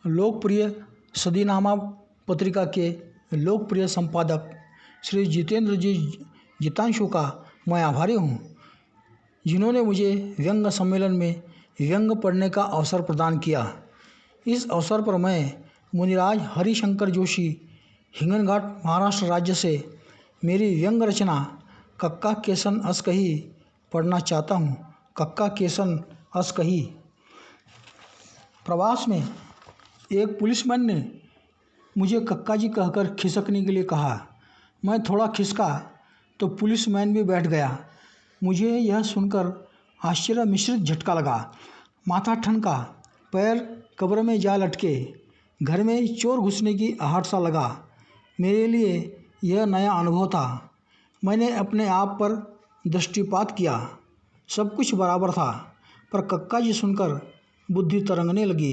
लोकप्रिय सदीनामा पत्रिका के लोकप्रिय संपादक श्री जितेंद्र जी जितांशु का मैं आभारी हूँ, जिन्होंने मुझे व्यंग सम्मेलन में व्यंग पढ़ने का अवसर प्रदान किया। इस अवसर पर मैं मुनिराज हरिशंकर जोशी, हिंगनघाट, महाराष्ट्र राज्य से मेरी व्यंग रचना कक्का केसन अस कही पढ़ना चाहता हूँ। कक्का केसन अस कही। प्रवास में एक पुलिसमैन ने मुझे कक्का जी कहकर खिसकने के लिए कहा। मैं थोड़ा खिसका तो पुलिसमैन भी बैठ गया। मुझे यह सुनकर आश्चर्य मिश्रित झटका लगा। माथा ठनका, पैर कब्र में जा लटके, घर में चोर घुसने की आहट सा लगा। मेरे लिए यह नया अनुभव था। मैंने अपने आप पर दृष्टिपात किया। सब कुछ बराबर था, पर कक्का जी सुनकर बुद्धि तरंगने लगी।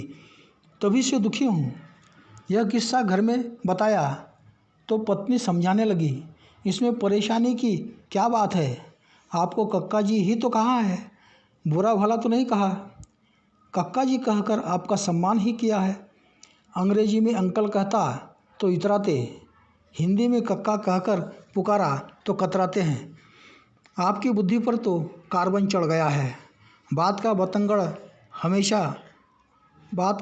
तभी से दुखी हूँ। यह किस्सा घर में बताया तो पत्नी समझाने लगी, इसमें परेशानी की क्या बात है? आपको कक्का जी ही तो कहा है, बुरा भला तो नहीं कहा। कक्का जी कहकर आपका सम्मान ही किया है। अंग्रेजी में अंकल कहता तो इतराते, हिंदी में कक्का कहकर पुकारा तो कतराते हैं। आपकी बुद्धि पर तो कार्बन चढ़ गया है। बात का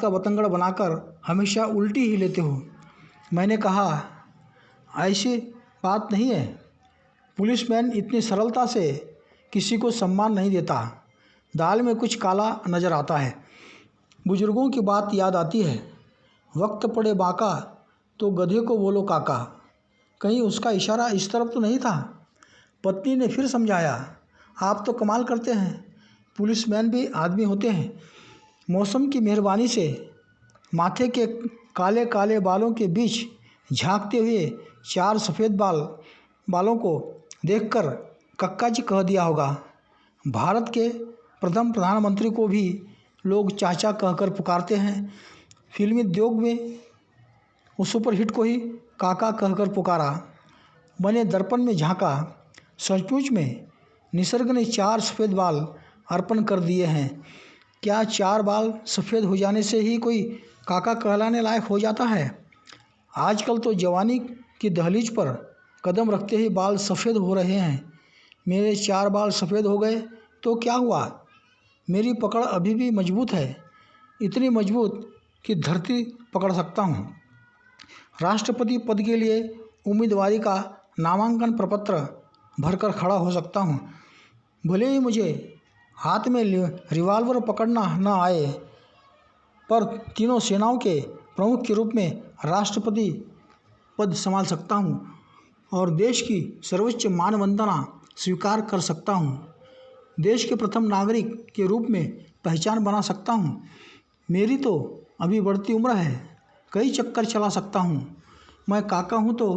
बतंगड़ बनाकर हमेशा उल्टी ही लेते हो। मैंने कहा, ऐसी बात नहीं है। पुलिसमैन इतनी सरलता से किसी को सम्मान नहीं देता। दाल में कुछ काला नज़र आता है। बुजुर्गों की बात याद आती है, वक्त पड़े बाका तो गधे को बोलो काका। कहीं उसका इशारा इस तरफ तो नहीं था? पत्नी ने फिर समझाया, आप तो कमाल करते हैं। पुलिसमैन भी आदमी होते हैं। मौसम की मेहरबानी से माथे के काले काले बालों के बीच झांकते हुए 4 सफ़ेद बालों को देखकर कक्का जी कह दिया होगा। भारत के प्रथम प्रधानमंत्री को भी लोग चाचा कहकर पुकारते हैं। फिल्मी उद्योग में उस सुपरहिट को ही काका कहकर पुकारा। मैंने दर्पण में झांका। सचमुच में निसर्ग ने 4 सफ़ेद बाल अर्पण कर दिए हैं। क्या 4 बाल सफ़ेद हो जाने से ही कोई काका कहलाने लायक हो जाता है? आजकल तो जवानी की दहलीज पर कदम रखते ही बाल सफ़ेद हो रहे हैं। मेरे 4 बाल सफ़ेद हो गए तो क्या हुआ? मेरी पकड़ अभी भी मजबूत है, इतनी मजबूत कि धरती पकड़ सकता हूँ। राष्ट्रपति पद के लिए उम्मीदवारी का नामांकन प्रपत्र भरकर खड़ा हो सकता हूँ। भले ही मुझे हाथ में रिवॉल्वर पकड़ना न आए, पर तीनों सेनाओं के प्रमुख के रूप में राष्ट्रपति पद संभाल सकता हूँ और देश की सर्वोच्च मानवंदना स्वीकार कर सकता हूँ। देश के प्रथम नागरिक के रूप में पहचान बना सकता हूँ। मेरी तो अभी बढ़ती उम्र है, कई चक्कर चला सकता हूँ। मैं काका हूँ तो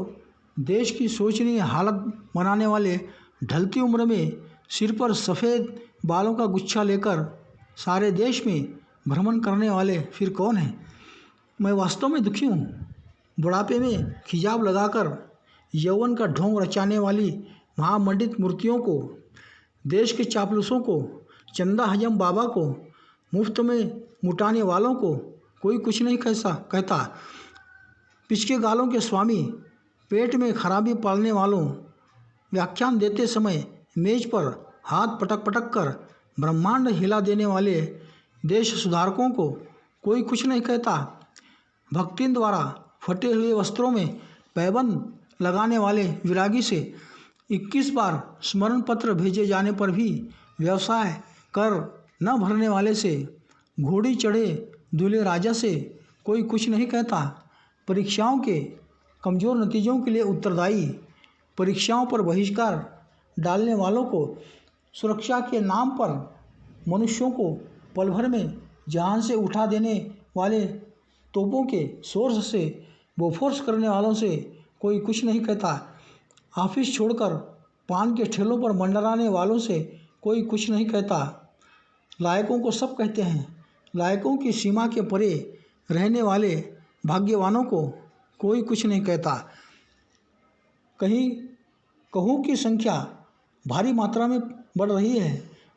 देश की शोचनीय हालत बनाने वाले ढलती उम्र में सिर पर सफ़ेद बालों का गुच्छा लेकर सारे देश में भ्रमण करने वाले फिर कौन हैं? मैं वास्तव में दुखी हूँ। बुढ़ापे में खिजाब लगाकर यौवन का ढोंग रचाने वाली महामंडित मूर्तियों को, देश के चापलूसों को, चंदा हजम बाबा को, मुफ्त में मुटाने वालों को कोई कुछ नहीं कहता। पिचके गालों के स्वामी, पेट में खराबी पालने वालों, व्याख्यान देते समय मेज पर हाथ पटक पटक कर ब्रह्मांड हिला देने वाले देश सुधारकों को कोई कुछ नहीं कहता। भक्तिन द्वारा फटे हुए वस्त्रों में पैबंद लगाने वाले विरागी से 21 बार स्मरण पत्र भेजे जाने पर भी व्यवसाय कर न भरने वाले से, घोड़ी चढ़े दूल्हे राजा से कोई कुछ नहीं कहता। परीक्षाओं के कमज़ोर नतीजों के लिए उत्तरदायी, परीक्षाओं पर बहिष्कार डालने वालों को, सुरक्षा के नाम पर मनुष्यों को पल भर में जान से उठा देने वाले तोपों के सोर्स से बोफोर्स करने वालों से कोई कुछ नहीं कहता। ऑफिस छोड़कर पान के ठेलों पर मंडराने वालों से कोई कुछ नहीं कहता। लायकों को सब कहते हैं, लायकों की सीमा के परे रहने वाले भाग्यवानों को कोई कुछ नहीं कहता। कहीं कहूँ की संख्या भारी मात्रा में बढ़ रही है।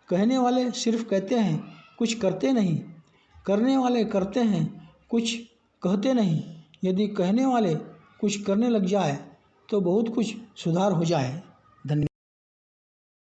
कहने वाले सिर्फ कहते हैं, कुछ करते नहीं। करने वाले करते हैं, कुछ कहते नहीं, यदि कहने वाले कुछ करने लग जाए तो बहुत कुछ सुधार हो जाए। धन्यवाद।